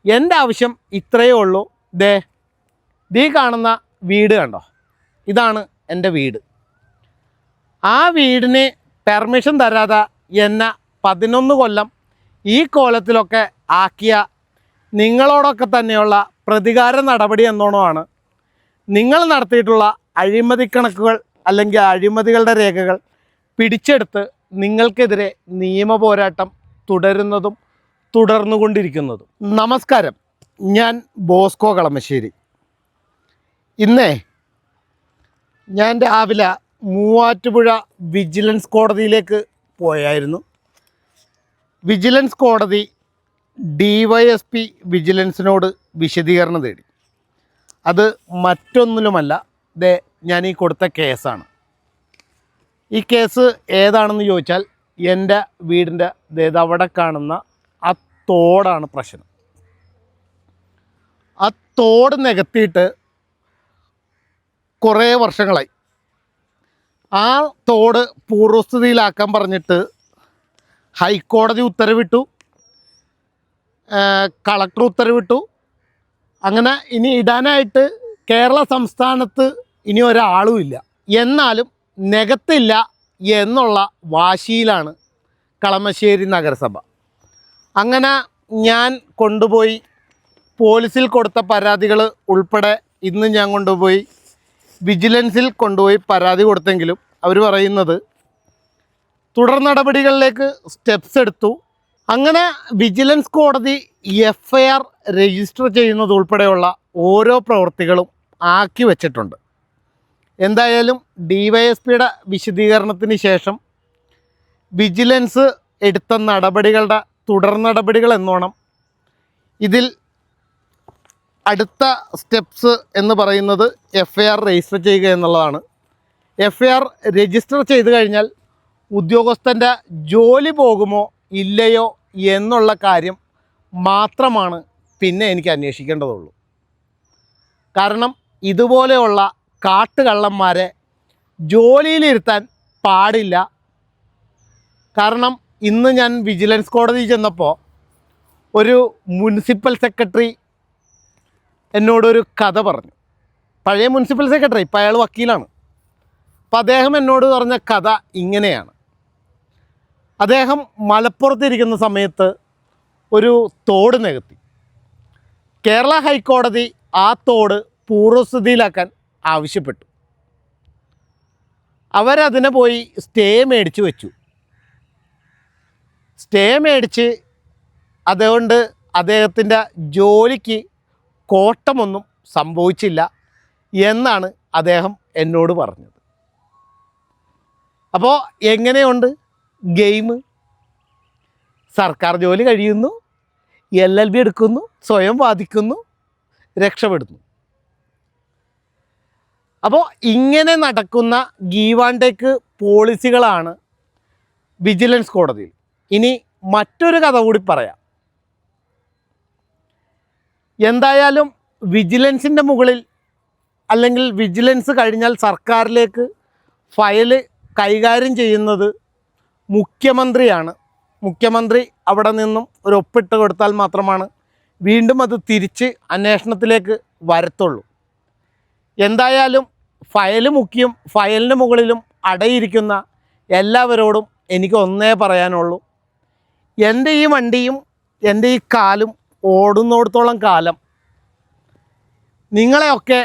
എൻ്റെ ആവശ്യം ഇത്രയേ ഉള്ളൂ. ദീ കാണുന്ന വീട് കണ്ടോ, ഇതാണ് എൻ്റെ വീട്. ആ വീടിന് പെർമിഷൻ തരാതെ എന്നെ 11 കൊല്ലം ഈ കോലത്തിലൊക്കെ ആക്കിയ നിങ്ങളോടൊക്കെ തന്നെയുള്ള പ്രതികാര നടപടി എന്നോണമാണ് നിങ്ങൾ നടത്തിയിട്ടുള്ള അഴിമതി കണക്കുകൾ അല്ലെങ്കിൽ അഴിമതികളുടെ രേഖകൾ പിടിച്ചെടുത്ത് നിങ്ങൾക്കെതിരെ നിയമ പോരാട്ടം തുടരുന്നതും തുടർന്നുകൊണ്ടിരിക്കുന്നതും. നമസ്കാരം, ഞാൻ ബോസ്കോ കളമശ്ശേരി. ഇന്നേ ഞാൻ രാവിലെ മൂവാറ്റുപുഴ വിജിലൻസ് കോടതിയിലേക്ക് പോയായിരുന്നു. വിജിലൻസ് കോടതി DYSP വിജിലൻസിനോട് വിശദീകരണം തേടി. അത് മറ്റൊന്നിലുമല്ല, ഞാൻ ഈ കൊടുത്ത കേസാണ്. ഈ കേസ് ഏതാണെന്ന് ചോദിച്ചാൽ എൻ്റെ വീടിൻ്റെ അവിടെ കാണുന്ന ആ തോടാണ് പ്രശ്നം. ആ തോട് നികത്തിയിട്ട് കുറേ വർഷങ്ങളായി. ആ തോട് പൂർവ്വസ്ഥിതിയിലാക്കാൻ പറഞ്ഞിട്ട് ഹൈക്കോടതി ഉത്തരവിട്ടു, കളക്ടർ ഉത്തരവിട്ടു. അങ്ങനെ ഇനി ഇടാനായിട്ട് കേരള സംസ്ഥാനത്ത് ഇനി ഒരാളുമില്ല. എന്നാലും നികത്തില്ല എന്നുള്ള വാശിയിലാണ് കളമശ്ശേരി നഗരസഭ. അങ്ങനെ ഞാൻ കൊണ്ടുപോയി പോലീസിൽ കൊടുത്ത പരാതികൾ ഉൾപ്പെടെ ഇന്ന് ഞാൻ കൊണ്ടുപോയി വിജിലൻസിൽ കൊണ്ടുപോയി പരാതി കൊടുത്തെങ്കിലും അവർ പറയുന്നത് തുടർ നടപടികളിലേക്ക് സ്റ്റെപ്സ് എടുത്തു. അങ്ങനെ വിജിലൻസ് കോടതി FIR രജിസ്റ്റർ ചെയ്യുന്നത് ഉൾപ്പെടെയുള്ള ഓരോ പ്രവൃത്തികളും ആക്കി വച്ചിട്ടുണ്ട്. എന്തായാലും DYSPയുടെ വിശദീകരണത്തിന് ശേഷം വിജിലൻസ് എടുത്ത നടപടികളുടെ തുടർ നടപടികൾ എന്നോണം ഇതിൽ അടുത്ത സ്റ്റെപ്സ് എന്ന് പറയുന്നത് FIR രജിസ്റ്റർ ചെയ്യുക എന്നുള്ളതാണ്. FIR രജിസ്റ്റർ ചെയ്ത് കഴിഞ്ഞാൽ ഉദ്യോഗസ്ഥൻ്റെ ജോലി പോകുമോ ഇല്ലയോ എന്നുള്ള കാര്യം മാത്രമാണ് പിന്നെ എനിക്ക് അന്വേഷിക്കേണ്ടതുള്ളൂ. കാരണം ഇതുപോലെയുള്ള കാട്ടുകള്ളന്മാരെ ജോലിയിലിരുത്താൻ പാടില്ല. കാരണം ഇന്ന് ഞാൻ വിജിലൻസ് കോടതി ചെന്നപ്പോൾ ഒരു മുനിസിപ്പൽ സെക്രട്ടറി എന്നോടൊരു കഥ പറഞ്ഞു. പഴയ മുനിസിപ്പൽ സെക്രട്ടറി, ഇപ്പം അയാൾ വക്കീലാണ്. അപ്പം അദ്ദേഹം എന്നോട് പറഞ്ഞ കഥ ഇങ്ങനെയാണ്. അദ്ദേഹം മലപ്പുറത്തിരിക്കുന്ന സമയത്ത് ഒരു തോട് നികത്തി. കേരള ഹൈക്കോടതി ആ തോട് പൂർവ്വസ്ഥിതിയിലാക്കാൻ ആവശ്യപ്പെട്ടു. അവരതിനെ പോയി സ്റ്റേ മേടിച്ച് വെച്ചു. സ്റ്റേ മേടിച്ച് അതുകൊണ്ട് അദ്ദേഹത്തിൻ്റെ ജോലിക്ക് കോട്ടമൊന്നും സംഭവിച്ചില്ല എന്നാണ് അദ്ദേഹം എന്നോട് പറഞ്ഞത്. അപ്പോൾ എങ്ങനെയുണ്ട് ഗെയിം? സർക്കാർ ജോലി കഴിയുന്നു, LLB എടുക്കുന്നു, സ്വയം വാദിക്കുന്നു, രക്ഷപ്പെടുന്നു. അപ്പോൾ ഇങ്ങനെ നടക്കുന്ന ഗീവ് ആൻഡ് ടേക്ക് പോളിസികളാണ് വിജിലൻസ് കോടതിയിൽ. ഇനി മറ്റൊരു കഥ കൂടി പറയാം. എന്തായാലും വിജിലൻസിൻ്റെ മുകളിൽ അല്ലെങ്കിൽ വിജിലൻസ് കഴിഞ്ഞാൽ സർക്കാരിലേക്ക് ഫയൽ കൈകാര്യം ചെയ്യുന്നത് മുഖ്യമന്ത്രിയാണ്. മുഖ്യമന്ത്രി അവിടെ നിന്നും ഒരു ഒപ്പിട്ട് കൊടുത്താൽ മാത്രമാണ് വീണ്ടും അത് തിരിച്ച് അന്വേഷണത്തിലേക്ക് വരത്തുള്ളൂ. എന്തായാലും ഫയൽ മുഖ്യം, ഫയലിന് മുകളിലും അടയിരിക്കുന്ന എല്ലാവരോടും എനിക്ക് ഒന്നേ പറയാനുള്ളൂ. എൻ്റെ ഈ വണ്ടിയും എൻ്റെ ഈ കാലും ഓടുന്നിടത്തോളം കാലം നിങ്ങളെയൊക്കെ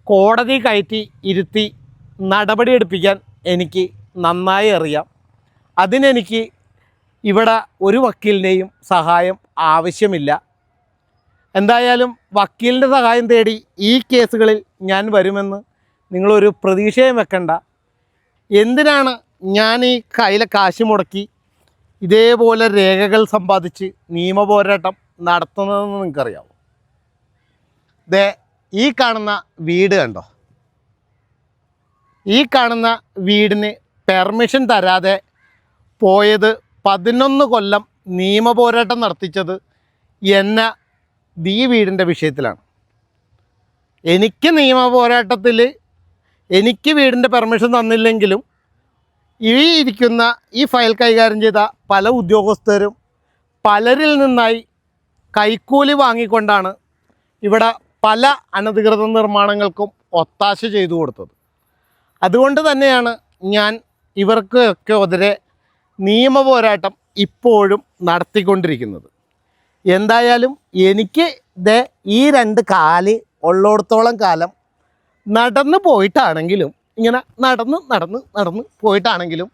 കോടതി കയറ്റി ഇരുത്തി നടപടിയെടുപ്പിക്കാൻ എനിക്ക് നന്നായി അറിയാം. അതിനെനിക്ക് ഇവിടെ ഒരു വക്കീലിൻ്റെയും സഹായം ആവശ്യമില്ല. എന്തായാലും വക്കീലിൻ്റെ സഹായം തേടി ഈ കേസുകളിൽ ഞാൻ വരുമെന്ന് നിങ്ങളൊരു പ്രതീക്ഷയും വെക്കണ്ട. എന്തിനാണ് ഞാൻ ഈ കയ്യിലെ കാശ് മുടക്കി ഇതേപോലെ രേഖകൾ സമ്പാദിച്ച് നിയമപോരാട്ടം നടത്തുന്നതെന്ന് നിങ്ങൾക്കറിയാമോ? ഈ കാണുന്ന വീട് കണ്ടോ? ഈ കാണുന്ന വീടിന് പെർമിഷൻ തരാതെ പോയത് 11 കൊല്ലം നിയമപോരാട്ടം നടത്തിച്ചത് എന്നെ ഈ വീടിൻ്റെ വിഷയത്തിലാണ്. എനിക്ക് നിയമപോരാട്ടത്തിൽ എനിക്ക് വീടിൻ്റെ പെർമിഷൻ തന്നില്ലെങ്കിലും ഈ ഫയൽ കൈകാര്യം ചെയ്ത പല ഉദ്യോഗസ്ഥരും പലരിൽ നിന്നായി കൈക്കൂലി വാങ്ങിക്കൊണ്ടാണ് ഇവിടെ പല അനധികൃത നിർമ്മാണങ്ങൾക്കും ഒത്താശ ചെയ്തു കൊടുത്തത്. അതുകൊണ്ട് തന്നെയാണ് ഞാൻ ഇവർക്കൊക്കെ എതിരെ നിയമ പോരാട്ടം ഇപ്പോഴും നടത്തിക്കൊണ്ടിരിക്കുന്നത്. എന്തായാലും എനിക്ക് ഈ 2 കാല് ഉള്ളിടത്തോളം കാലം നടന്നു പോയിട്ടാണെങ്കിലും, ഇങ്ങനെ നടന്ന് പോയിട്ടാണെങ്കിലും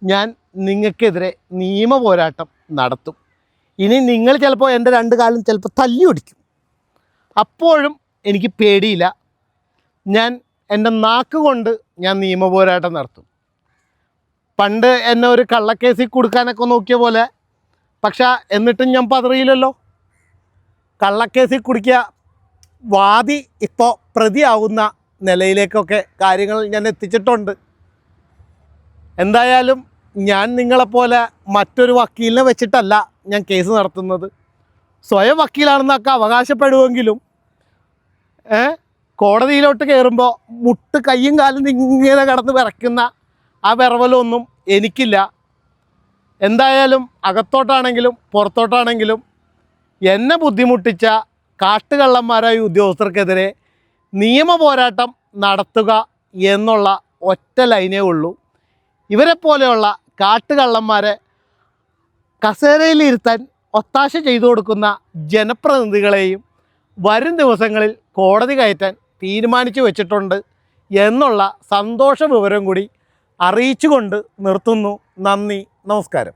ഞാൻ നിങ്ങൾക്കെതിരെ നിയമ പോരാട്ടം നടത്തും. ഇനി നിങ്ങൾ ചിലപ്പോൾ എൻ്റെ 2 കാലും ചിലപ്പോൾ തല്ലി ഒടിക്കും. അപ്പോഴും എനിക്ക് പേടിയില്ല. ഞാൻ എൻ്റെ നാക്ക് കൊണ്ട് ഞാൻ നിയമ പോരാട്ടം നടത്തും. പണ്ട് എന്നെ ഒരു കള്ളക്കേസിൽ കൊടുക്കാനൊക്കെ നോക്കിയ പോലെ, പക്ഷേ എന്നിട്ടും ഞാൻ പതറിയില്ലല്ലോ. കള്ളക്കേസിൽ കുടിക്കുക വാദി ഇപ്പോൾ പ്രതിയാവുന്ന നിലയിലേക്കൊക്കെ കാര്യങ്ങൾ ഞാൻ എത്തിച്ചിട്ടുണ്ട്. എന്തായാലും ഞാൻ നിങ്ങളെപ്പോലെ മറ്റൊരു വക്കീലിനെ വെച്ചിട്ടല്ല ഞാൻ കേസ് നടത്തുന്നത്. സ്വയം വക്കീലാണെന്നൊക്കെ അവകാശപ്പെടുമെങ്കിലും കോടതിയിലോട്ട് കയറുമ്പോൾ മുട്ട് കയ്യും കാലും ഇങ്ങനെ കടന്ന് വിറയ്ക്കുന്ന ആ വിറവലൊന്നും എനിക്കില്ല. എന്തായാലും അകത്തോട്ടാണെങ്കിലും പുറത്തോട്ടാണെങ്കിലും എന്നെ ബുദ്ധിമുട്ടിച്ച കാട്ടുകള്ളന്മാരായ ഉദ്യോഗസ്ഥർക്കെതിരെ നിയമ പോരാട്ടം നടത്തുക എന്നുള്ള ഒറ്റ ലൈനേ ഉള്ളൂ. ഇവരെപ്പോലെയുള്ള കാട്ടുകള്ളന്മാരെ കസേരയിലിരുത്താൻ ഒത്താശ ചെയ്തു കൊടുക്കുന്ന ജനപ്രതിനിധികളെയും വരും ദിവസങ്ങളിൽ കോടതി കയറ്റാൻ തീരുമാനിച്ചു വച്ചിട്ടുണ്ട് എന്നുള്ള സന്തോഷ വിവരം കൂടി അറിയിച്ചുകൊണ്ട് നിർത്തുന്നു. നന്ദി, നമസ്കാരം.